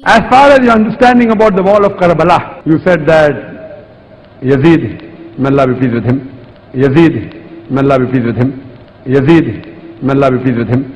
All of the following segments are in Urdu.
As far as your understanding about the wall of Karbala, you said that Yazid, may Allah be pleased with him, Yazid, may Allah be pleased with him, Yazid, may Allah be pleased with him.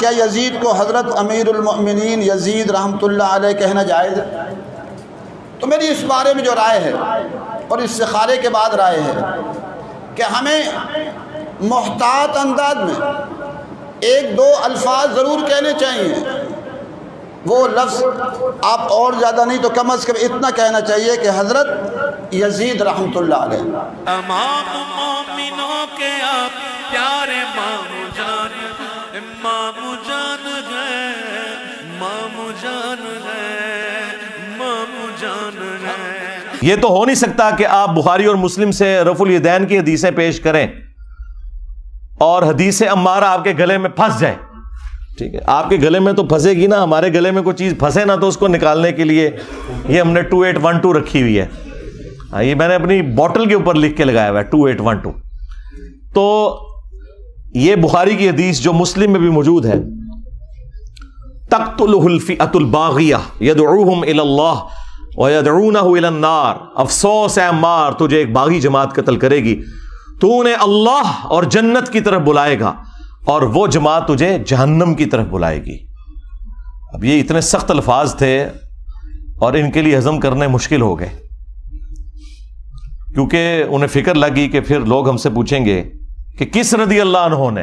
کیا یزید کو حضرت امیر المؤمنین یزید رحمتہ اللہ علیہ کہنا جائز ہے؟ تو میری اس بارے میں جو رائے ہے اور استخارے کے بعد رائے ہے کہ ہمیں محتاط انداز میں ایک دو الفاظ ضرور کہنے چاہیے. وہ لفظ آپ اور زیادہ نہیں تو کم از کم اتنا کہنا چاہیے کہ حضرت یزید رحمتہ اللہ علیہ. تمام مومنوں کے آپ پیارے مامو جان مامو جان ہے مامو جان ہے مامو جان ہے. یہ تو ہو نہیں سکتا کہ آپ بخاری اور مسلم سے رفع الیدین کی حدیثیں پیش کریں اور حدیث عمارہ آپ کے گلے میں پھنس جائے. ٹھیک ہے, آپ کے گلے میں تو پھنسے گی نا, ہمارے گلے میں کوئی چیز پھنسے نا تو اس کو نکالنے کے لیے یہ ہم نے 2812 رکھی ہوئی ہے. یہ میں نے اپنی بوٹل کے اوپر لکھ کے لگایا ہوا ہے 2812. تو یہ بخاری کی حدیث جو مسلم میں بھی موجود ہے, تقتلہ الفئۃ الباغیہ یدعوہم الی اللہ ویدعونہ الی النار. افسوس ہے عمار, تجھے ایک باغی جماعت قتل کرے گی, تو انہیں اللہ اور جنت کی طرف بلائے گا اور وہ جماعت تجھے جہنم کی طرف بلائے گی. اب یہ اتنے سخت الفاظ تھے اور ان کے لیے ہضم کرنے مشکل ہو گئے, کیونکہ انہیں فکر لگی کہ پھر لوگ ہم سے پوچھیں گے کہ کس رضی اللہ عنہ نے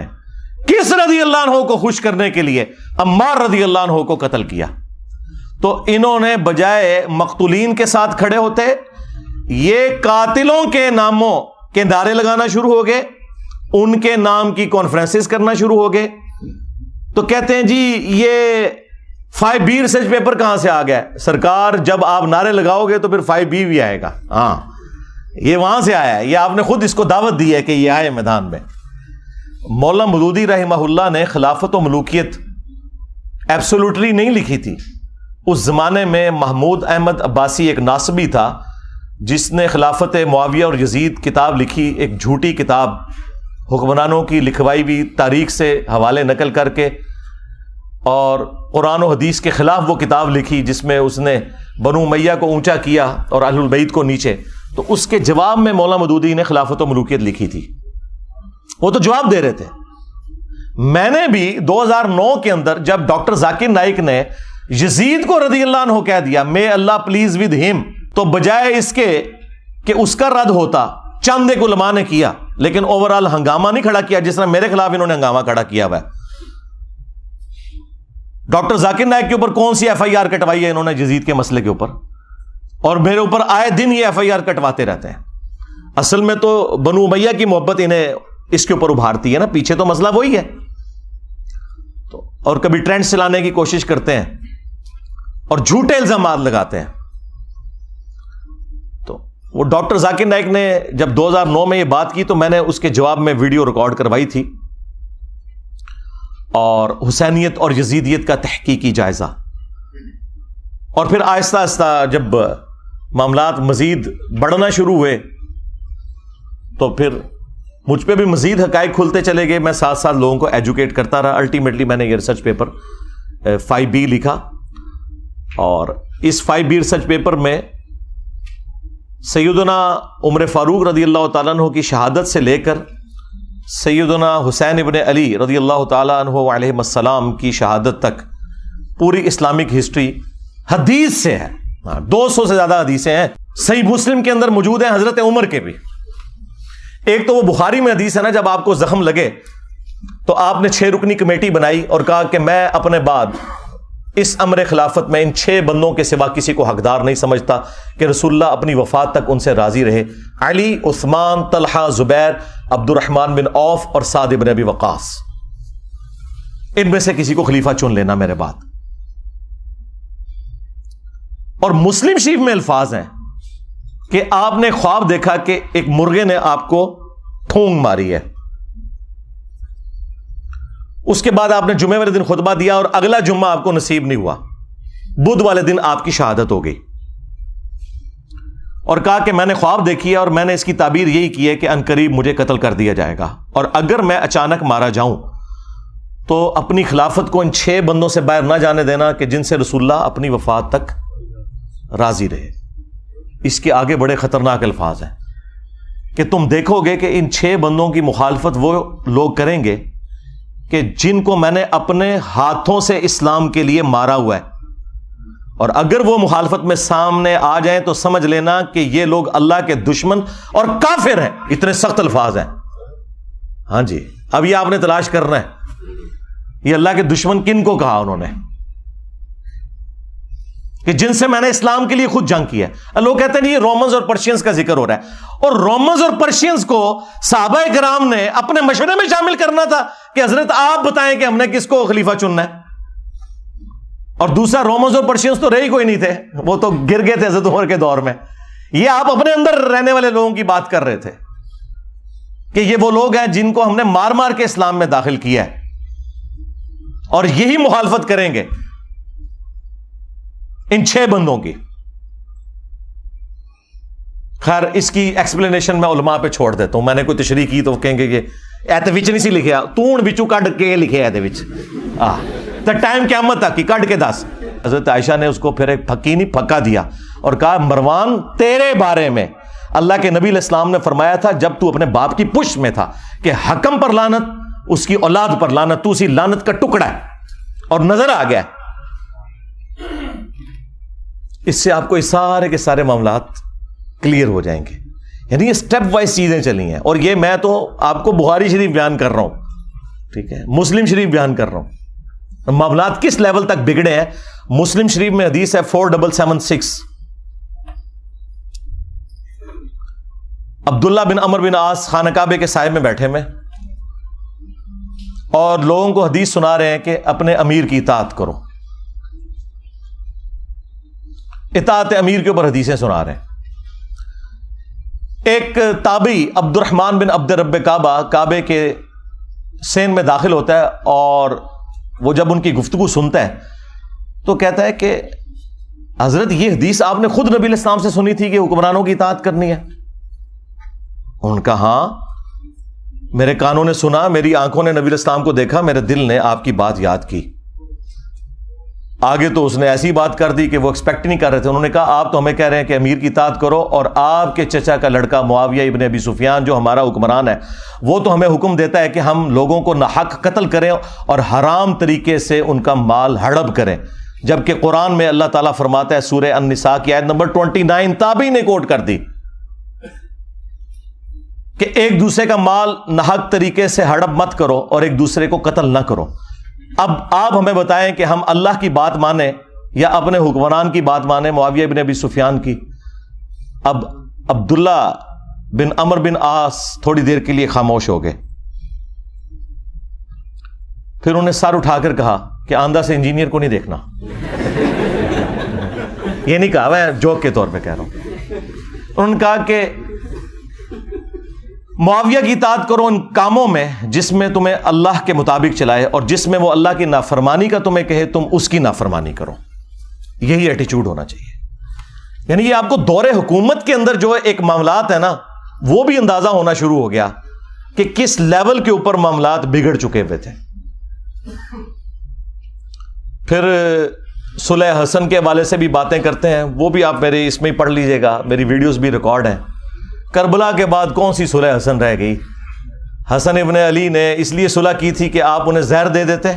کس رضی اللہ عنہ کو خوش کرنے کے لیے عمار رضی اللہ عنہ کو قتل کیا. تو انہوں نے بجائے مقتولین کے ساتھ کھڑے ہوتے یہ قاتلوں کے ناموں کے نعرے لگانا شروع ہو گئے, ان کے نام کی کانفرنسز کرنا شروع ہو گئے. تو کہتے ہیں جی یہ 5B ریسرچ پیپر کہاں سے آ گیا؟ سرکار جب آپ نعرے لگاؤ گے تو پھر 5B بھی آئے گا. ہاں یہ وہاں سے آیا ہے, یہ آپ نے خود اس کو دعوت دی ہے کہ یہ آئے میدان میں. مولانا مودودی رحمہ اللہ نے خلافت و ملوکیت ایبسولوٹلی نہیں لکھی تھی. اس زمانے میں محمود احمد عباسی ایک ناصبی تھا جس نے خلافت معاویہ اور یزید کتاب لکھی, ایک جھوٹی کتاب, حکمرانوں کی لکھوائی ہوئی تاریخ سے حوالے نقل کر کے, اور قرآن و حدیث کے خلاف وہ کتاب لکھی جس میں اس نے بنو امیہ کو اونچا کیا اور اہل البیت کو نیچے. تو اس کے جواب میں مولانا مودودی نے خلافت و ملوکیت لکھی تھی. وہ تو جواب دے رہے تھے. میں نے بھی 2009 کے اندر جب ڈاکٹر ذاکر نائک نے یزید کو رضی اللہ عنہ کہہ دیا مے اللہ پلیز ود ہم, تو بجائے اس کے کہ اس کا رد ہوتا چند ایک علماء نے کیا, لیکن اوورال ہنگامہ نہیں کھڑا کیا جس طرح میرے خلاف انہوں نے ہنگامہ کھڑا کیا ہوا ہے. ڈاکٹر ذاکر نائک کے اوپر کون سی FIR کٹوائی ہے انہوں نے یزید کے مسئلے کے اوپر, اور میرے اوپر آئے دن یہ FIR کٹواتے رہتے ہیں. اصل میں تو بنو امیہ کی محبت انہیں اس کے اوپر ابھارتی ہے نا, پیچھے تو مسئلہ وہی ہے. تو اور کبھی ٹرینڈ چلانے کی کوشش کرتے ہیں اور جھوٹے الزامات لگاتے ہیں. تو وہ ڈاکٹر ذاکر نائک نے جب 2009 میں یہ بات کی تو میں نے اس کے جواب میں ویڈیو ریکارڈ کروائی تھی, اور حسینیت اور یزیدیت کا تحقیقی جائزہ. اور پھر آہستہ آہستہ جب معاملات مزید بڑھنا شروع ہوئے تو پھر مجھ پہ بھی مزید حقائق کھلتے چلے گئے. میں ساتھ ساتھ لوگوں کو ایجوکیٹ کرتا رہا. الٹیمیٹلی میں نے یہ ریسرچ پیپر 5B لکھا, اور اس 5B ریسرچ پیپر میں سیدنا عمر فاروق رضی اللہ تعالیٰ عنہ کی شہادت سے لے کر سیدنا حسین ابن علی رضی اللہ تعالیٰ عنہ علیہ السلام کی شہادت تک پوری اسلامک ہسٹری حدیث سے ہے. 200 سے زیادہ حدیثیں ہیں. صحیح مسلم کے اندر موجود ہیں حضرت عمر کے بھی. ایک تو وہ بخاری میں حدیث ہے نا, جب آپ کو زخم لگے تو آپ نے 6 رکنی کمیٹی بنائی اور کہا کہ میں اپنے بعد اس امر خلافت میں ان 6 بندوں کے سوا کسی کو حقدار نہیں سمجھتا کہ رسول اللہ اپنی وفات تک ان سے راضی رہے. علی, عثمان, طلحہ, زبیر, عبد الرحمن بن عوف اور سعد بن ابی وقاص, ان میں سے کسی کو خلیفہ چن لینا میرے بعد. اور مسلم شریف میں الفاظ ہیں کہ آپ نے خواب دیکھا کہ ایک مرغے نے آپ کو ٹھونگ ماری ہے. اس کے بعد آپ نے جمعے والے دن خطبہ دیا اور اگلا جمعہ آپ کو نصیب نہیں ہوا. بدھ والے دن آپ کی شہادت ہو گئی، اور کہا کہ میں نے خواب دیکھی ہے اور میں نے اس کی تعبیر یہی کی ہے کہ عنقریب مجھے قتل کر دیا جائے گا، اور اگر میں اچانک مارا جاؤں تو اپنی خلافت کو ان 6 بندوں سے باہر نہ جانے دینا کہ جن سے رسول اللہ اپنی وفات تک راضی رہے۔ اس کے آگے بڑے خطرناک الفاظ ہیں کہ تم دیکھو گے کہ ان 6 بندوں کی مخالفت وہ لوگ کریں گے کہ جن کو میں نے اپنے ہاتھوں سے اسلام کے لیے مارا ہوا ہے، اور اگر وہ مخالفت میں سامنے آ جائیں تو سمجھ لینا کہ یہ لوگ اللہ کے دشمن اور کافر ہیں۔ اتنے سخت الفاظ ہیں۔ ہاں جی، اب یہ آپ نے تلاش کرنا ہے یہ اللہ کے دشمن کن کو کہا انہوں نے، کہ جن سے میں نے اسلام کے لیے خود جنگ کی ہے۔ لوگ کہتے ہیں یہ رومنز اور پرشینز کا ذکر ہو رہا ہے، اور رومنز اور پرشینز کو صحابہ کرام نے اپنے مشورے میں شامل کرنا تھا کہ حضرت آپ بتائیں کہ ہم نے کس کو خلیفہ چننا ہے، اور دوسرا رومنز اور پرشینز تو رہی کوئی نہیں تھے، وہ تو گر گئے تھے حضرت عمر کے دور میں۔ یہ آپ اپنے اندر رہنے والے لوگوں کی بات کر رہے تھے کہ یہ وہ لوگ ہیں جن کو ہم نے مار مار کے اسلام میں داخل کیا ہے، اور یہی مخالفت کریں گے ان 6 بندوں کی۔ خیر اس کی ایکسپلینیشن میں علماء پہ چھوڑ دیتا ہوں، میں نے کوئی تشریح کی تو وہ کہیں گے کہ ایتے وچ نہیں سی لکھیا، تون وچوں کڈ کے لکھیا ایتے وچ تے ٹائم قیامت تک کی کڈ کے دس۔ حضرت عائشہ نے اس کو پھر ایک پھکی نہیں پھکا دیا اور کہا مروان تیرے بارے میں اللہ کے نبی علیہ السلام نے فرمایا تھا جب تو اپنے باپ کی پشت میں تھا کہ حکم پر لعنت، اس کی اولاد پر لعنت، تو اسی لعنت کا ٹکڑا ہے، اور نظر آ گیا۔ اس سے آپ کو یہ سارے کے سارے معاملات کلیئر ہو جائیں گے، یعنی یہ سٹیپ وائز چیزیں چلی ہیں، اور یہ میں تو آپ کو بخاری شریف بیان کر رہا ہوں، ٹھیک ہے، مسلم شریف بیان کر رہا ہوں، معاملات کس لیول تک بگڑے ہیں۔ مسلم شریف میں حدیث ہے 4776، عبداللہ بن عمر بن عاص خانہ کعبے کے سائے میں بیٹھے میں اور لوگوں کو حدیث سنا رہے ہیں کہ اپنے امیر کی اطاعت کرو، اطاعت امیر کے اوپر حدیثیں سنا رہے ہیں۔ ایک تابعی عبد الرحمن بن عبد رب کعبہ کعبے کے سین میں داخل ہوتا ہے، اور وہ جب ان کی گفتگو سنتا ہے تو کہتا ہے کہ حضرت یہ حدیث آپ نے خود نبی علیہ السلام سے سنی تھی کہ حکمرانوں کی اطاعت کرنی ہے؟ ان کا ہاں میرے کانوں نے سنا، میری آنکھوں نے نبی علیہ السلام کو دیکھا، میرے دل نے آپ کی بات یاد کی۔ آگے تو اس نے ایسی بات کر دی کہ وہ ایکسپیکٹ نہیں کر رہے تھے۔ انہوں نے کہا آپ تو ہمیں کہہ رہے ہیں کہ امیر کی اطاعت کرو، اور آپ کے چچا کا لڑکا معاویہ ابن ابی سفیان جو ہمارا حکمران ہے وہ تو ہمیں حکم دیتا ہے کہ ہم لوگوں کو ناحق قتل کریں اور حرام طریقے سے ان کا مال ہڑپ کریں، جبکہ قرآن میں اللہ تعالیٰ فرماتا ہے سورہ النساء کی آیت نمبر 29 تابعی نے کوٹ کر دی کہ ایک دوسرے کا مال ناحق طریقے سے ہڑپ مت کرو اور ایک دوسرے کو قتل نہ کرو۔ اب آپ ہمیں بتائیں کہ ہم اللہ کی بات مانیں یا اپنے حکمران کی بات مانیں، معاویہ ابن ابی سفیان کی؟ اب عبداللہ بن عمر بن عاص تھوڑی دیر کے لیے خاموش ہو گئے، پھر انہوں نے سر اٹھا کر کہا کہ آندھا سے انجینئر کو نہیں دیکھنا۔ یہ نہیں کہا، میں جوک کے طور پہ کہہ رہا ہوں۔ انہوں نے کہا کہ معاویہ کی اطاعت کرو ان کاموں میں جس میں تمہیں اللہ کے مطابق چلائے، اور جس میں وہ اللہ کی نافرمانی کا تمہیں کہے تم اس کی نافرمانی کرو۔ یہی ایٹیچیوڈ ہونا چاہیے۔ یعنی یہ آپ کو دور حکومت کے اندر جو ایک معاملات ہے نا، وہ بھی اندازہ ہونا شروع ہو گیا کہ کس لیول کے اوپر معاملات بگڑ چکے ہوئے تھے۔ پھر صلح حسن کے حوالے سے بھی باتیں کرتے ہیں، وہ بھی آپ میرے اس میں ہی پڑھ لیجئے گا، میری ویڈیوز بھی ریکارڈ ہیں۔ کربلا کے بعد کون سی صلح حسن رہ گئی؟ حسن ابن علی نے اس لیے صلح کی تھی کہ آپ انہیں زہر دے دیتے،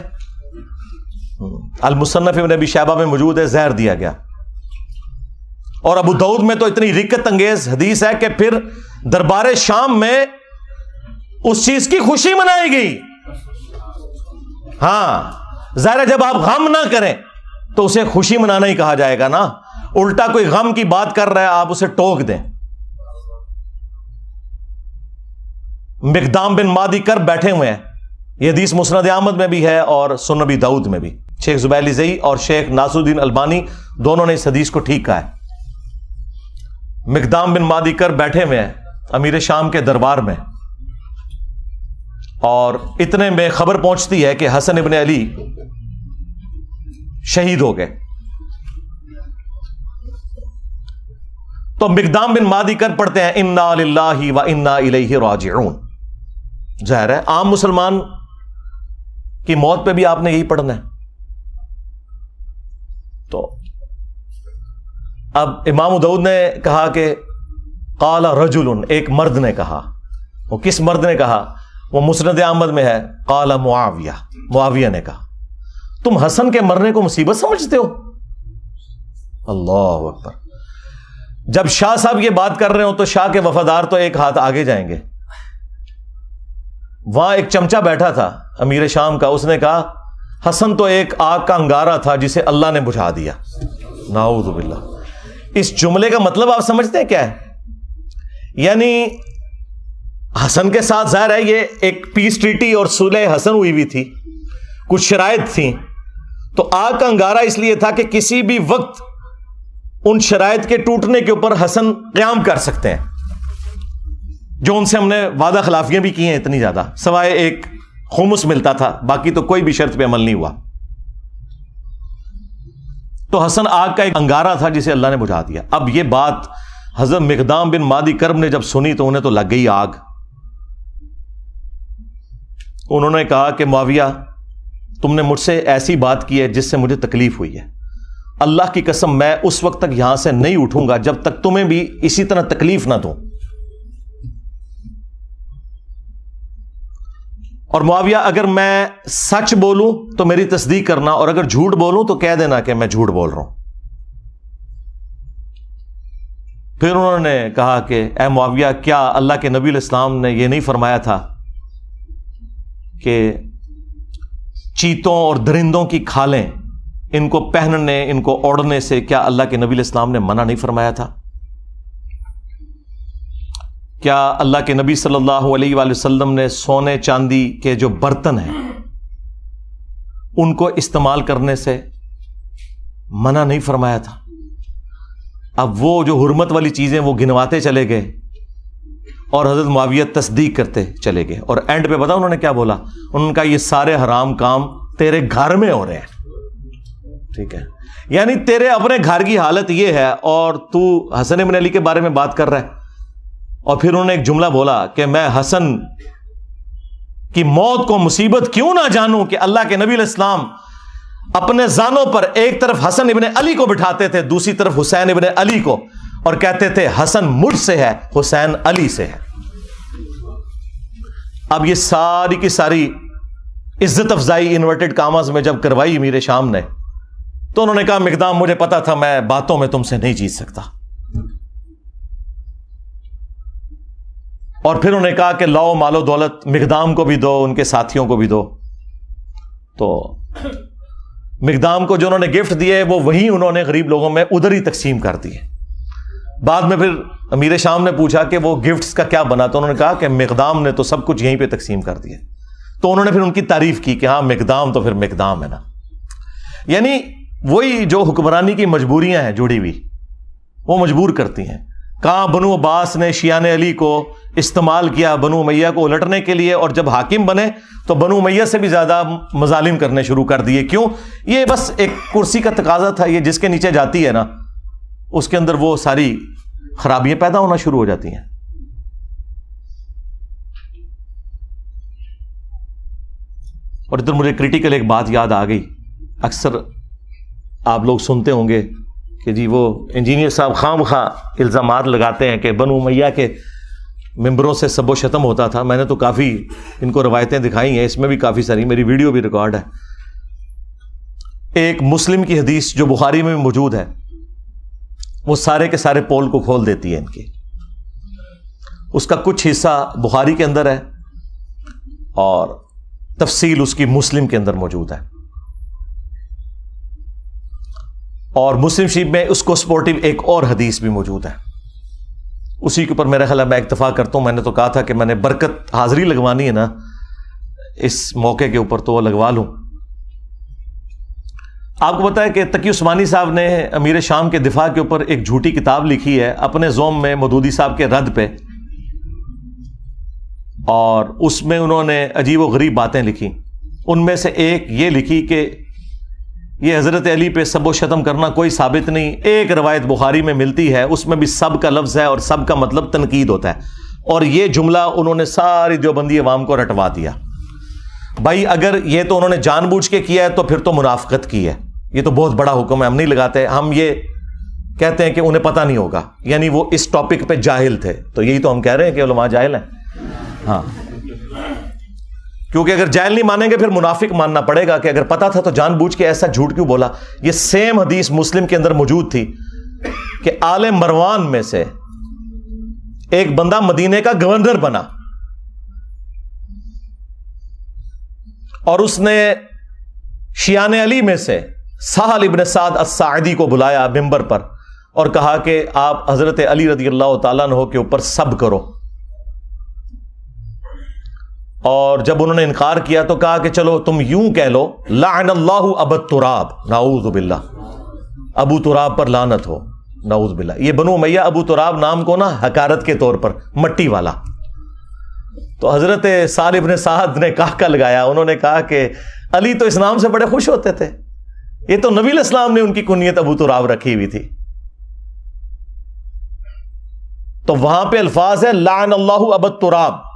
المصنف ابن ابی شیبہ میں موجود ہے، زہر دیا گیا۔ اور ابو داؤد میں تو اتنی رکت انگیز حدیث ہے کہ پھر دربار شام میں اس چیز کی خوشی منائی گئی۔ ہاں ظاہر ہے جب آپ غم نہ کریں تو اسے خوشی منانا ہی کہا جائے گا نا، الٹا کوئی غم کی بات کر رہا ہے آپ اسے ٹوک دیں۔ مقدام بن مادی کرب بیٹھے ہوئے ہیں، یہ حدیث مسند احمد میں بھی ہے اور سنن ابی داؤد میں بھی، شیخ زبیلی زئی اور شیخ ناصر الدین البانی دونوں نے اس حدیث کو ٹھیک کہا ہے۔ مقدام بن مادی کرب بیٹھے ہوئے ہیں امیر شام کے دربار میں، اور اتنے میں خبر پہنچتی ہے کہ حسن ابن علی شہید ہو گئے۔ تو مقدام بن مادی کر پڑھتے ہیں انا للہ و انا الیہ راجعون. ظاہر ہے عام مسلمان کی موت پہ بھی آپ نے یہی پڑھنا ہے. تو اب امام داؤد نے کہا کہ قال رجل، ایک مرد نے کہا. وہ کس مرد نے کہا؟ وہ مسند احمد میں ہے. قال معاویہ، معاویہ نے کہا تم حسن کے مرنے کو مصیبت سمجھتے ہو؟ اللہ اکبر. جب شاہ صاحب یہ بات کر رہے ہو تو شاہ کے وفادار تو ایک ہاتھ آگے جائیں گے. وہاں ایک چمچا بیٹھا تھا امیر شام کا، اس نے کہا حسن تو ایک آگ کا انگارہ تھا جسے اللہ نے بجھا دیا. نعوذ باللہ. اس جملے کا مطلب آپ سمجھتے ہیں کیا ہے؟ یعنی حسن کے ساتھ ظاہر ہے یہ ایک پیس ٹریٹی اور صلح حسن ہوئی ہوئی تھی، کچھ شرائط تھیں، تو آگ کا انگارہ اس لیے تھا کہ کسی بھی وقت ان شرائط کے ٹوٹنے کے اوپر حسن قیام کر سکتے ہیں، جو ان سے ہم نے وعدہ خلافیاں بھی کی ہیں اتنی زیادہ، سوائے ایک خمس ملتا تھا، باقی تو کوئی بھی شرط پہ عمل نہیں ہوا. تو حسن آگ کا ایک انگارہ تھا جسے اللہ نے بجھا دیا. اب یہ بات حضرت مقدام بن مادی کرب نے جب سنی تو انہیں تو لگ گئی آگ. انہوں نے کہا کہ معاویہ تم نے مجھ سے ایسی بات کی ہے جس سے مجھے تکلیف ہوئی ہے. اللہ کی قسم میں اس وقت تک یہاں سے نہیں اٹھوں گا جب تک تمہیں بھی اسی طرح تکلیف نہ دوں. اور معاویہ اگر میں سچ بولوں تو میری تصدیق کرنا، اور اگر جھوٹ بولوں تو کہہ دینا کہ میں جھوٹ بول رہا ہوں. پھر انہوں نے کہا کہ اے معاویہ کیا اللہ کے نبی علیہ السلام نے یہ نہیں فرمایا تھا کہ چیتوں اور درندوں کی کھالیں ان کو پہننے ان کو اوڑھنے سے کیا اللہ کے نبی علیہ السلام نے منع نہیں فرمایا تھا؟ کیا اللہ کے نبی صلی اللہ علیہ وآلہ وسلم نے سونے چاندی کے جو برتن ہیں ان کو استعمال کرنے سے منع نہیں فرمایا تھا؟ اب وہ جو حرمت والی چیزیں وہ گنواتے چلے گئے اور حضرت معاویہ تصدیق کرتے چلے گئے، اور اینڈ پہ بتا انہوں نے کیا بولا؟ انہوں نے کہا یہ سارے حرام کام تیرے گھر میں ہو رہے ہیں. ٹھیک ہے، یعنی تیرے اپنے گھر کی حالت یہ ہے اور تو حسن بن علی کے بارے میں بات کر رہا ہے. اور پھر انہوں نے ایک جملہ بولا کہ میں حسن کی موت کو مصیبت کیوں نہ جانوں کہ اللہ کے نبی علیہ السلام اپنے زانوں پر ایک طرف حسن ابن علی کو بٹھاتے تھے، دوسری طرف حسین ابن علی کو، اور کہتے تھے حسن مجھ سے ہے، حسین علی سے ہے. اب یہ ساری کی ساری عزت افزائی انورٹڈ کاماز میں جب کروائی امیر شام نے تو انہوں نے کہا مقدام مجھے پتا تھا میں باتوں میں تم سے نہیں جیت سکتا. اور پھر انہوں نے کہا کہ لاؤ مال و دولت مقدام کو بھی دو، ان کے ساتھیوں کو بھی دو. تو مقدام کو جو انہوں نے گفٹ دیے وہ وہی انہوں نے غریب لوگوں میں ادھر ہی تقسیم کر دیے. بعد میں پھر امیر شام نے پوچھا کہ وہ گفٹس کا کیا بنا، تو انہوں نے کہا کہ مقدام نے تو سب کچھ یہیں پہ تقسیم کر دیا. تو انہوں نے پھر ان کی تعریف کی کہ ہاں مقدام تو پھر مقدام ہے نا. یعنی وہی جو حکمرانی کی مجبوریاں ہیں جڑی ہوئی وہ مجبور کرتی ہیں. کہاں بنو عباس نے شیعان علی کو استعمال کیا بنو امیہ کو الٹنے کے لیے، اور جب حاکم بنے تو بنو امیہ سے بھی زیادہ مظالم کرنے شروع کر دیے. کیوں؟ یہ بس ایک کرسی کا تقاضا تھا، یہ جس کے نیچے جاتی ہے نا اس کے اندر وہ ساری خرابیاں پیدا ہونا شروع ہو جاتی ہیں. اور ادھر مجھے کریٹیکل ایک بات یاد آ گئی. اکثر آپ لوگ سنتے ہوں گے کہ جی وہ انجینئر صاحب خام خواہ الزامات لگاتے ہیں کہ بنو امیہ کے ممبروں سے سب و شتم ہوتا تھا. میں نے تو کافی ان کو روایتیں دکھائی ہیں، اس میں بھی کافی ساری میری ویڈیو بھی ریکارڈ ہے. ایک مسلم کی حدیث جو بخاری میں بھی موجود ہے وہ سارے کے سارے پول کو کھول دیتی ہے ان کے. اس کا کچھ حصہ بخاری کے اندر ہے اور تفصیل اس کی مسلم کے اندر موجود ہے. اور مسلم شریف میں اس کو سپورٹیو ایک اور حدیث بھی موجود ہے. اسی کے اوپر میرا خیال ہے میں اکتفا کرتا ہوں. میں نے تو کہا تھا کہ میں نے برکت حاضری لگوانی ہے نا اس موقع کے اوپر تو وہ لگوا لوں. آپ کو پتا ہے کہ تقی عثمانی صاحب نے امیر شام کے دفاع کے اوپر ایک جھوٹی کتاب لکھی ہے اپنے زوم میں مودودی صاحب کے رد پہ، اور اس میں انہوں نے عجیب و غریب باتیں لکھی. ان میں سے ایک یہ لکھی کہ یہ حضرت علی پہ سب و شتم کرنا کوئی ثابت نہیں. ایک روایت بخاری میں ملتی ہے، اس میں بھی سب کا لفظ ہے اور سب کا مطلب تنقید ہوتا ہے، اور یہ جملہ انہوں نے ساری دیوبندی عوام کو رٹوا دیا. بھائی اگر یہ تو انہوں نے جان بوجھ کے کیا ہے تو پھر تو منافقت کی ہے. یہ تو بہت بڑا حکم ہے، ہم نہیں لگاتے. ہم یہ کہتے ہیں کہ انہیں پتہ نہیں ہوگا، یعنی وہ اس ٹاپک پہ جاہل تھے. تو یہی تو ہم کہہ رہے ہیں کہ علماء جاہل ہیں. ہاں، کیونکہ اگر جاہل نہیں مانیں گے پھر منافق ماننا پڑے گا کہ اگر پتا تھا تو جان بوجھ کے ایسا جھوٹ کیوں بولا. یہ سیم حدیث مسلم کے اندر موجود تھی کہ آل مروان میں سے ایک بندہ مدینے کا گورنر بنا اور اس نے شیعان علی میں سے سہل ابن سعد الساعدی کو بلایا ممبر پر اور کہا کہ آپ حضرت علی رضی اللہ تعالیٰ عنہ کے اوپر سب کرو. اور جب انہوں نے انکار کیا تو کہا کہ چلو تم یوں کہہ لو لعن اللہ ابا تراب، نعوذ باللہ، ابو تراب پر لعنت ہو، نعوذ باللہ. یہ بنو امیہ ابو تراب نام کو نا حقارت کے طور پر مٹی والا. تو حضرت سہل ابن سعد نے کہا لگایا، انہوں نے کہا کہ علی تو اس نام سے بڑے خوش ہوتے تھے، یہ تو نبی علیہ السلام نے ان کی کنیت ابو تراب رکھی ہوئی تھی. تو وہاں پہ الفاظ ہے لعن اللہ ابا تراب،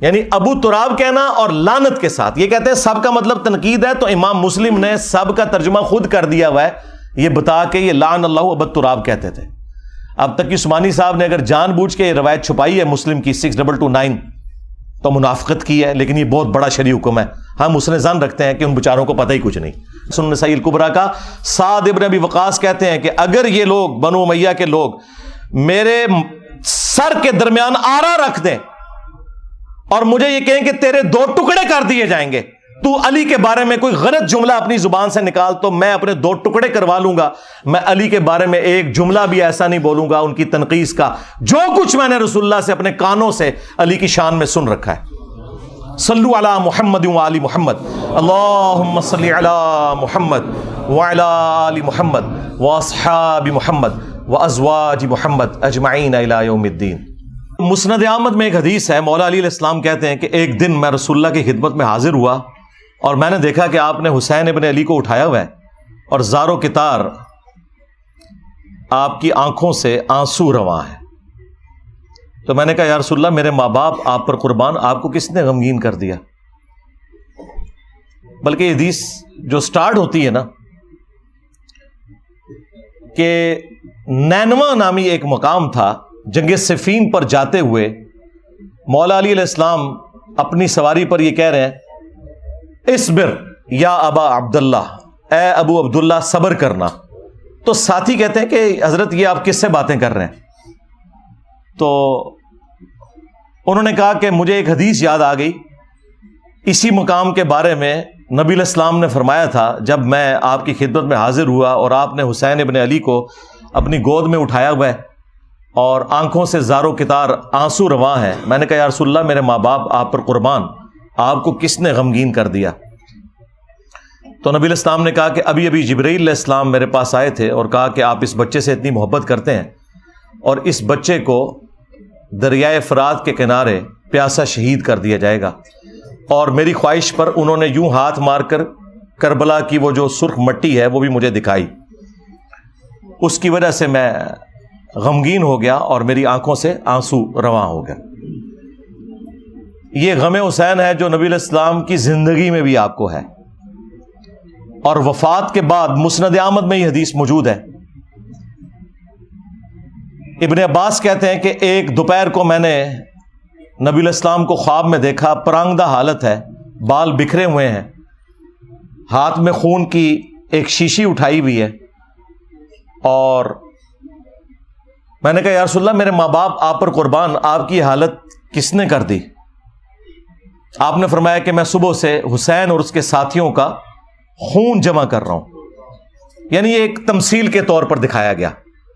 یعنی ابو تراب کہنا اور لعنت کے ساتھ. یہ کہتے ہیں سب کا مطلب تنقید ہے، تو امام مسلم نے سب کا ترجمہ خود کر دیا ہوا ہے یہ بتا کے یہ لعن اللہ ابا تراب کہتے تھے. اب تک عثمانی صاحب نے اگر جان بوجھ کے یہ روایت چھپائی ہے مسلم کی 6229 تو منافقت کی ہے، لیکن یہ بہت بڑا شرعی حکم ہے. ہم اس نے ظن رکھتے ہیں کہ ان بیچاروں کو پتہ ہی کچھ نہیں. سنن نسائی الکبریٰ کا سعد ابن ابی وقاص کہتے ہیں کہ اگر یہ لوگ بنو امیہ کے لوگ میرے سر کے درمیان آرا رکھ دیں اور مجھے یہ کہیں کہ تیرے 2 ٹکڑے کر دیے جائیں گے، تو علی کے بارے میں کوئی غلط جملہ اپنی زبان سے نکال تو میں اپنے 2 ٹکڑے کروا لوں گا. میں علی کے بارے میں ایک جملہ بھی ایسا نہیں بولوں گا ان کی تنقیص کا جو کچھ میں نے رسول اللہ سے اپنے کانوں سے علی کی شان میں سن رکھا ہے. صلو علی محمد وآل محمد، اللہم صلی علی محمد وعلی آل محمد واصحاب محمد وازواج محمد اجمعین الی یوم الدین. مسند احمد میں ایک حدیث ہے، مولا علی علیہ السلام کہتے ہیں کہ ایک دن میں رسول اللہ کی خدمت میں حاضر ہوا اور میں نے دیکھا کہ آپ نے حسین ابن علی کو اٹھایا ہوا ہے اور زارو کتار آپ کی آنکھوں سے آنسو رواں ہے. تو میں نے کہا یا رسول اللہ میرے ماں باپ آپ پر قربان، آپ کو کس نے غمگین کر دیا؟ بلکہ یہ حدیث جو سٹارٹ ہوتی ہے نا کہ نینوا نامی ایک مقام تھا، جنگ صفین پر جاتے ہوئے مولا علی علیہ السلام اپنی سواری پر یہ کہہ رہے ہیں اصبر یا ابا عبداللہ، اے ابو عبداللہ صبر کرنا. تو ساتھی کہتے ہیں کہ حضرت یہ آپ کس سے باتیں کر رہے ہیں؟ تو انہوں نے کہا کہ مجھے ایک حدیث یاد آ گئی اسی مقام کے بارے میں. نبی علیہ السلام نے فرمایا تھا جب میں آپ کی خدمت میں حاضر ہوا اور آپ نے حسین ابن علی کو اپنی گود میں اٹھایا ہوا ہے اور آنکھوں سے زارو کتار آنسو رواں ہے. میں نے کہا یا رسول اللہ میرے ماں باپ آپ پر قربان، آپ کو کس نے غمگین کر دیا؟ تو نبی علیہ السلام نے کہا کہ ابھی ابھی جبرائیل علیہ السلام میرے پاس آئے تھے اور کہا کہ آپ اس بچے سے اتنی محبت کرتے ہیں اور اس بچے کو دریائے فرات کے کنارے پیاسا شہید کر دیا جائے گا. اور میری خواہش پر انہوں نے یوں ہاتھ مار کر کربلا کی وہ جو سرخ مٹی ہے وہ بھی مجھے دکھائی. اس کی وجہ سے میں غمگین ہو گیا اور میری آنکھوں سے آنسو رواں ہو گیا. یہ غم حسین ہے جو نبی علیہ السلام کی زندگی میں بھی آپ کو ہے اور وفات کے بعد مسند احمد میں یہ حدیث موجود ہے. ابن عباس کہتے ہیں کہ ایک دوپہر کو میں نے نبی علیہ السلام کو خواب میں دیکھا، پرانگدہ حالت ہے، بال بکھرے ہوئے ہیں، ہاتھ میں خون کی ایک شیشی اٹھائی ہوئی ہے. اور میں نے کہا یا رسول اللہ میرے ماں باپ آپ پر قربان، آپ کی حالت کس نے کر دی؟ آپ نے فرمایا کہ میں صبح سے حسین اور اس کے ساتھیوں کا خون جمع کر رہا ہوں. یعنی ایک تمثیل کے طور پر دکھایا گیا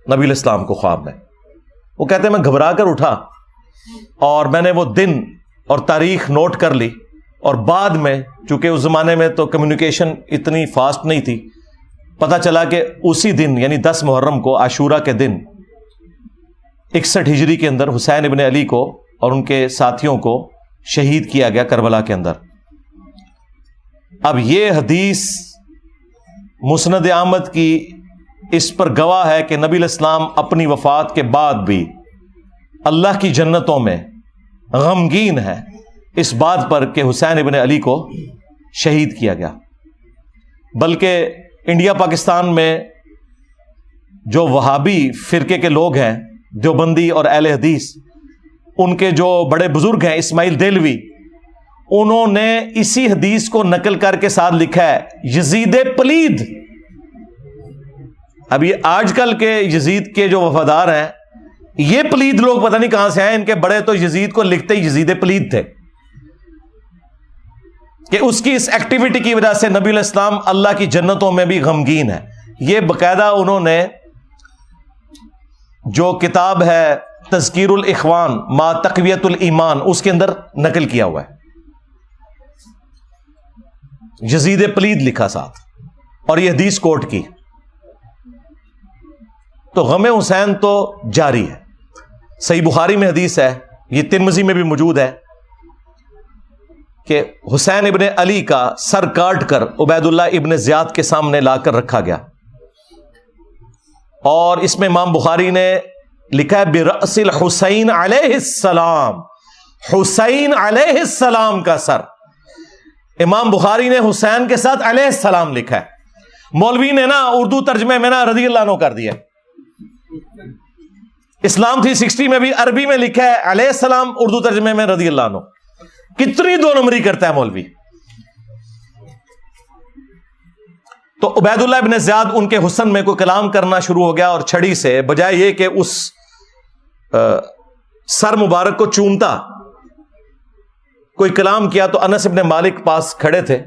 نبی علیہ السلام کو خواب میں. وہ کہتے ہیں میں گھبرا کر اٹھا اور میں نے وہ دن اور تاریخ نوٹ کر لی اور بعد میں چونکہ اس زمانے میں تو کمیونیکیشن اتنی فاسٹ نہیں تھی، پتہ چلا کہ اسی دن یعنی 10 محرم کو عاشورہ کے دن 61 ہجری کے اندر حسین ابن علی کو اور ان کے ساتھیوں کو شہید کیا گیا کربلا کے اندر. اب یہ حدیث مسند احمد کی اس پر گواہ ہے کہ نبی علیہ السلام اپنی وفات کے بعد بھی اللہ کی جنتوں میں غمگین ہے اس بات پر کہ حسین ابن علی کو شہید کیا گیا. بلکہ انڈیا پاکستان میں جو وہابی فرقے کے لوگ ہیں، دیوبندی اور اہل حدیث، ان کے جو بڑے بزرگ ہیں اسماعیل دہلوی، انہوں نے اسی حدیث کو نقل کر کے ساتھ لکھا ہے یزید پلید. اب یہ آج کل کے یزید کے جو وفادار ہیں، یہ پلید لوگ پتہ نہیں کہاں سے آئے، ان کے بڑے تو یزید کو لکھتے ہی یزید پلید تھے کہ اس کی اس ایکٹیویٹی کی وجہ سے نبی علیہ السلام اللہ کی جنتوں میں بھی غمگین ہے. یہ باقاعدہ انہوں نے جو کتاب ہے تذکیر الاخوان ما تقویت الایمان اس کے اندر نقل کیا ہوا ہے، یزید پلید لکھا ساتھ، اور یہ حدیث کوٹ کی. تو غم حسین تو جاری ہے. صحیح بخاری میں حدیث ہے، یہ ترمذی میں بھی موجود ہے، کہ حسین ابن علی کا سر کاٹ کر عبید اللہ ابن زیاد کے سامنے لا کر رکھا گیا، اور اس میں امام بخاری نے لکھا ہے برأس الحسین علیہ السلام، حسین علیہ السلام کا سر. امام بخاری نے حسین کے ساتھ علیہ السلام لکھا ہے، مولوی نے نا اردو ترجمے میں نا رضی اللہ عنہ کر دیا. اسلام 360 میں بھی عربی میں لکھا ہے علیہ السلام، اردو ترجمے میں رضی اللہ عنہ. کتنی دو نمبری کرتا ہے مولوی. تو عبید اللہ ابن زیاد ان کے حسن میں کوئی کلام کرنا شروع ہو گیا، اور چھڑی سے بجائے یہ کہ اس سر مبارک کو چومتا کوئی کلام کیا، تو انس ابن مالک پاس کھڑے تھے،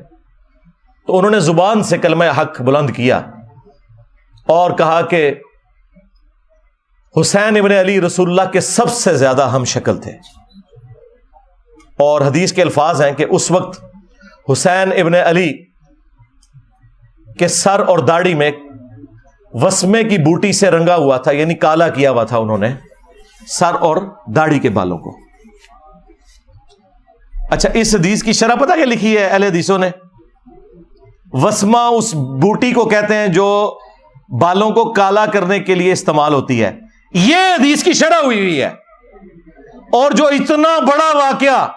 تو انہوں نے زبان سے کلمہ حق بلند کیا اور کہا کہ حسین ابن علی رسول اللہ کے سب سے زیادہ ہم شکل تھے. اور حدیث کے الفاظ ہیں کہ اس وقت حسین ابن علی کے سر اور داڑھی میں وسمے کی بوٹی سے رنگا ہوا تھا، یعنی کالا کیا ہوا تھا انہوں نے سر اور داڑھی کے بالوں کو. اچھا، اس حدیث کی شرح پتہ کیا لکھی ہے اہل حدیثوں نے؟ وسمہ اس بوٹی کو کہتے ہیں جو بالوں کو کالا کرنے کے لیے استعمال ہوتی ہے. یہ حدیث کی شرح ہوئی ہے. اور جو اتنا بڑا واقعہ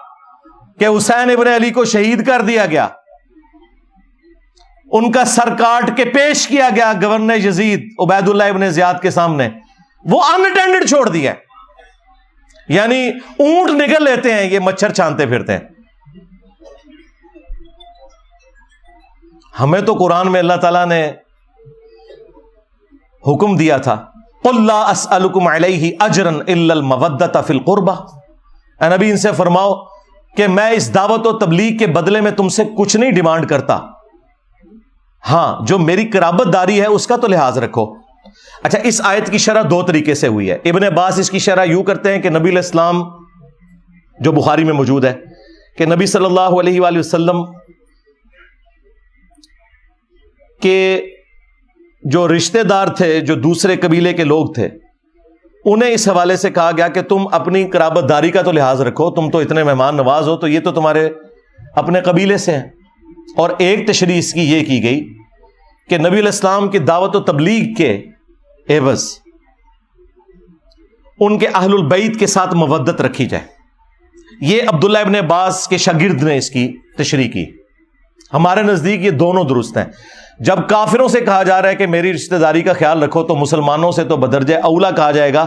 کہ حسین ابن علی کو شہید کر دیا گیا، ان کا سر کاٹ کے پیش کیا گیا گورنر یزید عبید اللہ ابن زیاد کے سامنے، وہ اناٹینڈڈ چھوڑ دیا. یعنی اونٹ نگل لیتے ہیں، یہ مچھر چھانتے پھرتے ہیں. ہمیں تو قرآن میں اللہ تعالیٰ نے حکم دیا تھا قُلْ لَا أَسْأَلُكُمْ عَلَيْهِ أَجْرًا إِلَّا الْمَوَدَّةَ فِي الْقُرْبَةِ. اے نبی ان سے فرماؤ کہ میں اس دعوت و تبلیغ کے بدلے میں تم سے کچھ نہیں ڈیمانڈ کرتا، ہاں جو میری قرابت داری ہے اس کا تو لحاظ رکھو. اچھا، اس آیت کی شرح دو طریقے سے ہوئی ہے. ابن عباس اس کی شرح یوں کرتے ہیں کہ نبی علیہ السلام، جو بخاری میں موجود ہے، کہ نبی صلی اللہ علیہ وآلہ وسلم کے جو رشتہ دار تھے، جو دوسرے قبیلے کے لوگ تھے، انہیں اس حوالے سے کہا گیا کہ تم اپنی قرابت داری کا تو لحاظ رکھو، تم تو اتنے مہمان نواز ہو، تو یہ تو تمہارے اپنے قبیلے سے ہیں. اور ایک تشریح اس کی یہ کی گئی کہ نبی علیہ السلام کی دعوت و تبلیغ کے عوض ان کے اہل البیت کے ساتھ مودت رکھی جائے. یہ عبداللہ ابن عباس کے شاگرد نے اس کی تشریح کی. ہمارے نزدیک یہ دونوں درست ہیں. جب کافروں سے کہا جا رہا ہے کہ میری رشتہ داری کا خیال رکھو، تو مسلمانوں سے تو بدرجہ اولا کہا جائے گا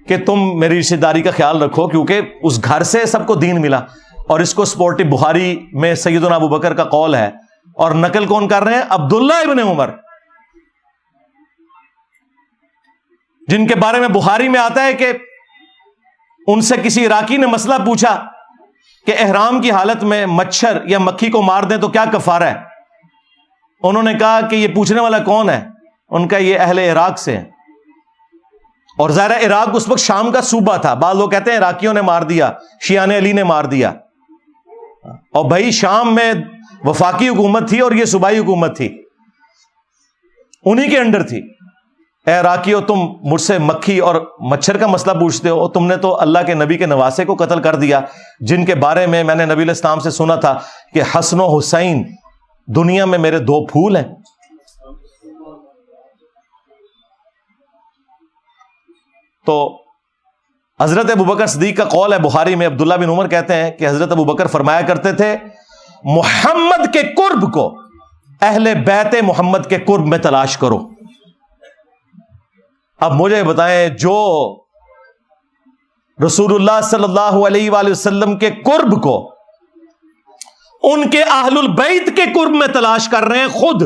کہ تم میری رشتہ داری کا خیال رکھو، کیونکہ اس گھر سے سب کو دین ملا. اور اس کو سپورٹی بخاری میں سیدنا ابو بکر کا قول ہے، اور نقل کون کر رہے ہیں؟ عبداللہ ابن عمر، جن کے بارے میں بخاری میں آتا ہے کہ ان سے کسی عراقی نے مسئلہ پوچھا کہ احرام کی حالت میں مچھر یا مکھی کو مار دیں تو کیا کفارہ ہے. انہوں نے کہا کہ یہ پوچھنے والا کون ہے؟ ان کا یہ اہل عراق سے ہے. اور ظاہر عراق اس وقت شام کا صوبہ تھا. بعض لوگ کہتے ہیں عراقیوں نے مار دیا، شیعان علی نے مار دیا. اور بھائی شام میں وفاقی حکومت تھی اور یہ صوبائی حکومت تھی، انہی کے انڈر تھی. اے عراقیوں، تم مجھ سے مکھی اور مچھر کا مسئلہ پوچھتے ہو، تم نے تو اللہ کے نبی کے نواسے کو قتل کر دیا، جن کے بارے میں نے نبی علیہ السلام سے سنا تھا کہ حسن و حسین دنیا میں میرے دو پھول ہیں. تو حضرت ابوبکر صدیق کا قول ہے بخاری میں، عبداللہ بن عمر کہتے ہیں کہ حضرت ابوبکر فرمایا کرتے تھے محمد کے قرب کو اہل بیت محمد کے قرب میں تلاش کرو۔ اب مجھے بتائیں، جو رسول اللہ صلی اللہ علیہ وآلہ وسلم کے قرب کو ان کے اہل البیت کے قرب میں تلاش کر رہے ہیں خود،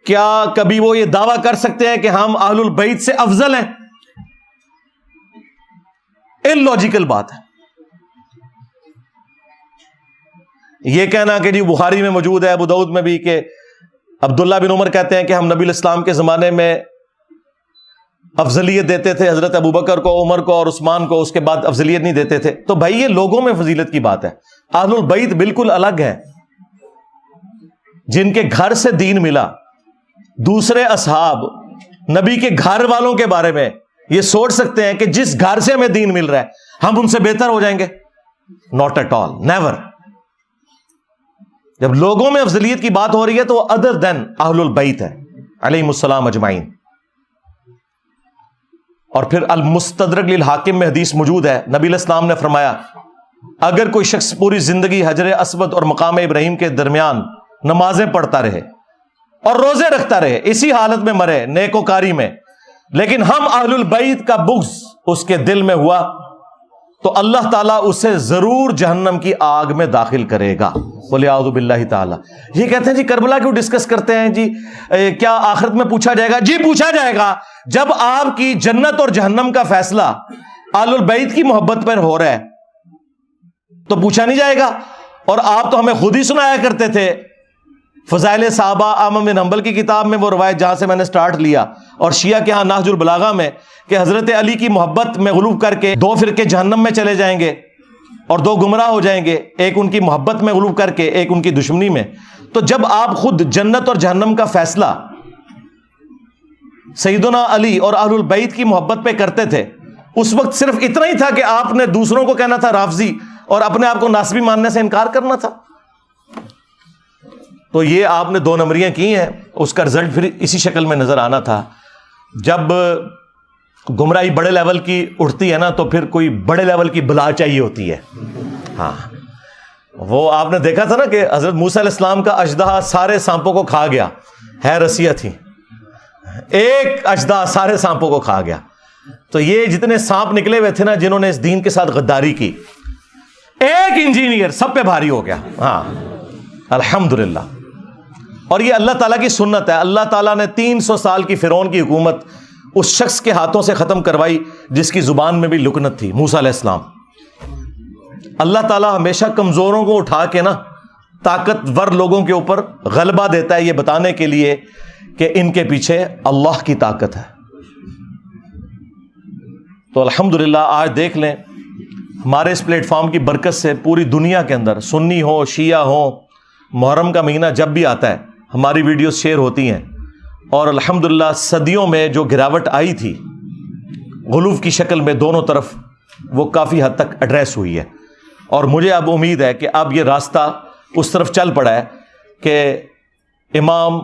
کیا کبھی وہ یہ دعویٰ کر سکتے ہیں کہ ہم اہل البیت سے افضل ہیں؟ اللاجیکل بات ہے یہ کہنا کہ جی بخاری میں موجود ہے، ابو داؤد میں بھی، کہ عبداللہ بن عمر کہتے ہیں کہ ہم نبی الاسلام کے زمانے میں افضلیت دیتے تھے حضرت ابوبکر کو، عمر کو اور عثمان کو، اس کے بعد افضلیت نہیں دیتے تھے۔ تو بھائی یہ لوگوں میں فضیلت کی بات ہے، اہل البیت بالکل الگ ہیں، جن کے گھر سے دین ملا۔ دوسرے اصحاب نبی کے گھر والوں کے بارے میں یہ سوچ سکتے ہیں کہ جس گھر سے ہمیں دین مل رہا ہے ہم ان سے بہتر ہو جائیں گے؟ Not at all, never. جب لوگوں میں افضلیت کی بات ہو رہی ہے تو وہ ادر دین اہل البیت ہے علیہم السلام اجمعین۔ اور پھر المستدرک للحاکم میں حدیث موجود ہے، نبی علیہ السلام نے فرمایا اگر کوئی شخص پوری زندگی حجر اسود اور مقام ابراہیم کے درمیان نمازیں پڑھتا رہے اور روزے رکھتا رہے، اسی حالت میں مرے نیکوکاری میں، لیکن ہم اہل البیت کا بغض اس کے دل میں ہوا، تو اللہ تعالیٰ اسے ضرور جہنم کی آگ میں داخل کرے گا، وَلِعَوْذُ بِاللَّهِ تعالیٰ۔ یہ کہتے ہیں جی کربلا کیوں ڈسکس کرتے ہیں جی، کیا آخرت میں پوچھا جائے گا؟ جی پوچھا جائے گا۔ جب آپ کی جنت اور جہنم کا فیصلہ اہل البیت کی محبت پر ہو رہا ہے تو پوچھا نہیں جائے گا؟ اور آپ تو ہمیں خود ہی سنایا کرتے تھے فضائل صحابہ احمد بن حنبل کی کتاب میں، وہ روایت جہاں سے میں نے سٹارٹ لیا، اور شیعہ کے ہاں نہج البلاغہ میں، کہ حضرت علی کی محبت میں غلوب کر کے 2 فرقے جہنم میں چلے جائیں گے اور 2 گمراہ ہو جائیں گے، ایک ان کی محبت میں غلوب کر کے، ایک ان کی دشمنی میں۔ تو جب آپ خود جنت اور جہنم کا فیصلہ سیدنا علی اور اہل البیت کی محبت پہ کرتے تھے، اس وقت صرف اتنا ہی تھا کہ آپ نے دوسروں کو کہنا تھا رافضی اور اپنے آپ کو ناسبی ماننے سے انکار کرنا تھا۔ تو یہ آپ نے 2 نمبریاں کی ہیں، اس کا رزلٹ پھر اسی شکل میں نظر آنا تھا۔ جب گمراہی بڑے لیول کی اٹھتی ہے نا تو پھر کوئی بڑے لیول کی بلا چاہیے ہوتی ہے۔ ہاں وہ آپ نے دیکھا تھا نا کہ حضرت موسیٰ علیہ السلام کا اژدہا سارے سانپوں کو کھا گیا، ہے رسیہ تھی، ایک اژدہا سارے سانپوں کو کھا گیا۔ تو یہ جتنے سانپ نکلے ہوئے تھے نا جنہوں نے اس دین کے ساتھ غداری کی، ایک انجینئر سب پہ بھاری ہو گیا۔ ہاں الحمدللہ۔ اور یہ اللہ تعالیٰ کی سنت ہے، اللہ تعالیٰ نے 300 سال کی فرعون کی حکومت اس شخص کے ہاتھوں سے ختم کروائی جس کی زبان میں بھی لکنت تھی، موسیٰ علیہ السلام۔ اللہ تعالیٰ ہمیشہ کمزوروں کو اٹھا کے نا طاقتور لوگوں کے اوپر غلبہ دیتا ہے، یہ بتانے کے لیے کہ ان کے پیچھے اللہ کی طاقت ہے۔ تو الحمدللہ آج دیکھ لیں ہمارے اس پلیٹ فارم کی برکت سے پوری دنیا کے اندر سنی ہو شیعہ ہو، محرم کا مہینہ جب بھی آتا ہے ہماری ویڈیوز شیئر ہوتی ہیں، اور الحمدللہ صدیوں میں جو گراوٹ آئی تھی غلو کی شکل میں دونوں طرف، وہ کافی حد تک ایڈریس ہوئی ہے۔ اور مجھے اب امید ہے کہ اب یہ راستہ اس طرف چل پڑا ہے کہ امام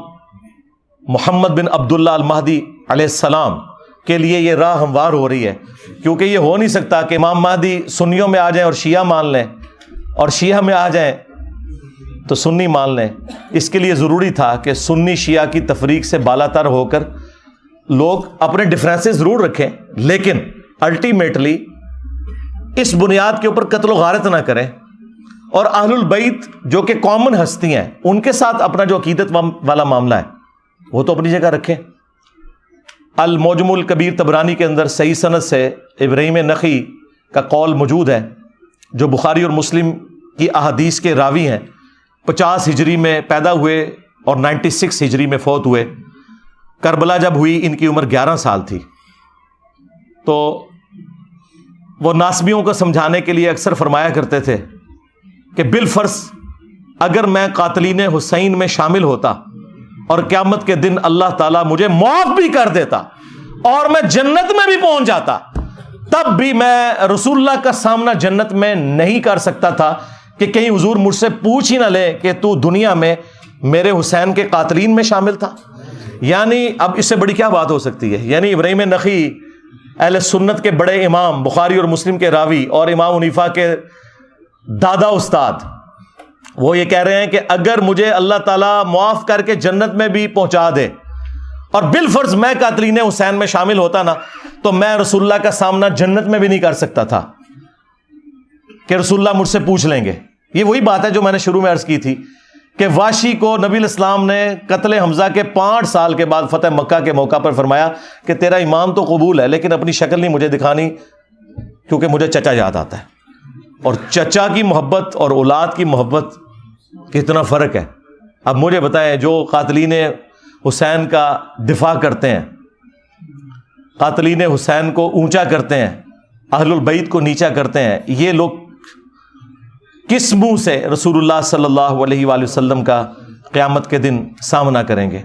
محمد بن عبداللہ المہدی علیہ السلام کے لیے یہ راہ ہموار ہو رہی ہے، کیونکہ یہ ہو نہیں سکتا کہ امام مہدی سنیوں میں آ جائیں اور شیعہ مان لیں، اور شیعہ میں آ جائیں تو سنی مان لیں۔ اس کے لیے ضروری تھا کہ سنی شیعہ کی تفریق سے بالا تر ہو کر لوگ اپنے ڈفرینسز ضرور رکھیں، لیکن الٹیمیٹلی اس بنیاد کے اوپر قتل و غارت نہ کریں، اور اہل البیت جو کہ کامن ہستی ہیں ان کے ساتھ اپنا جو عقیدت والا معاملہ ہے وہ تو اپنی جگہ رکھیں۔ المعجم الکبیر طبرانی کے اندر صحیح سند سے ابراہیم نخعی کا قول موجود ہے، جو بخاری اور مسلم کی احادیث کے راوی ہیں۔ 50 ہجری میں پیدا ہوئے اور 96 ہجری میں فوت ہوئے۔ کربلا جب ہوئی ان کی عمر 11 سال تھی۔ تو وہ ناسبیوں کو سمجھانے کے لیے اکثر فرمایا کرتے تھے کہ بالفرض اگر میں قاتلین حسین میں شامل ہوتا اور قیامت کے دن اللہ تعالیٰ مجھے معاف بھی کر دیتا اور میں جنت میں بھی پہنچ جاتا، تب بھی میں رسول اللہ کا سامنا جنت میں نہیں کر سکتا تھا کہ کہیں حضور مجھ سے پوچھ ہی نہ لے کہ تو دنیا میں میرے حسین کے قاتلین میں شامل تھا۔ یعنی اب اس سے بڑی کیا بات ہو سکتی ہے؟ یعنی ابراہیم نخعی اہل سنت کے بڑے امام، بخاری اور مسلم کے راوی اور امام حنیفہ کے دادا استاد، وہ یہ کہہ رہے ہیں کہ اگر مجھے اللہ تعالیٰ معاف کر کے جنت میں بھی پہنچا دے اور بالفرض میں قاتلین حسین میں شامل ہوتا نا، تو میں رسول اللہ کا سامنا جنت میں بھی نہیں کر سکتا تھا کہ رسول اللہ مجھ سے پوچھ لیں گے۔ یہ وہی بات ہے جو میں نے شروع میں عرض کی تھی کہ واشی کو نبی علیہ السلام نے قتل حمزہ کے 5 سال کے بعد فتح مکہ کے موقع پر فرمایا کہ تیرا ایمان تو قبول ہے لیکن اپنی شکل نہیں مجھے دکھانی کیونکہ مجھے چچا یاد آتا ہے۔ اور چچا کی محبت اور اولاد کی محبت کتنا فرق ہے۔ اب مجھے بتائیں، جو قاتلین حسین کا دفاع کرتے ہیں، قاتلین حسین کو اونچا کرتے ہیں، اہل البیت کو نیچا کرتے ہیں، یہ لوگ کس منہ سے رسول اللہ صلی اللہ علیہ وآلہ وسلم کا قیامت کے دن سامنا کریں گے؟